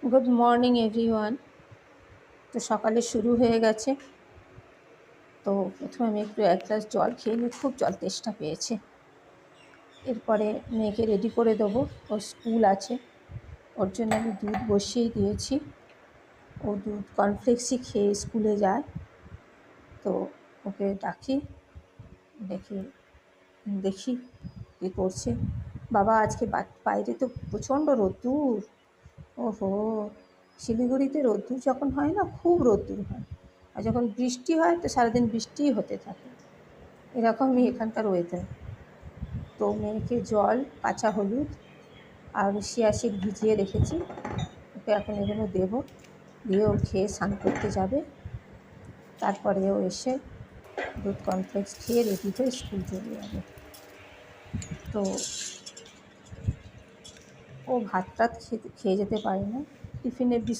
Good morning everyone. তো সকালে শুরু হয়ে গেছে। তো প্রথমে আমি একটু 1 গ্লাস জল খেয়ে নিই, খুব জল তেষ্টা পেয়েছে। এরপরে মেয়েকে রেডি করে দেবো, ওর স্কুল আছে, ওর জন্য আমি দুধ বসিয়ে দিয়েছি। ও দুধ কর্নফ্লেক্সই খেয়ে স্কুলে যায়। তো ওকে ডাকি, দেখি কী করছে। বাবা আজকে বাইরে তো প্রচণ্ড রোদ্দুর। ওহো, শিলিগুড়িতে রোদ্দুর যখন হয় না, খুব রোদ্দুর হয়, আর যখন বৃষ্টি হয় তো সারাদিন বৃষ্টিই হতে থাকে। এরকমই এখানকার ওয়েদার। তো মেয়েকে জল, কাঁচা হলুদ আর শিয়া সিড ভিজিয়ে রেখেছি, ওকে এখন এগুলো দেবো, দিয়ে ও খেয়ে স্নান করতে যাবে। তারপরে ও এসে দুধ কর্নফ্লেক্স খেয়ে রেডি হয়ে স্কুল চলে যাবে। তো ও ভাত টাত খেয়ে যেতে পারে না, টিফিনে বিস্কুট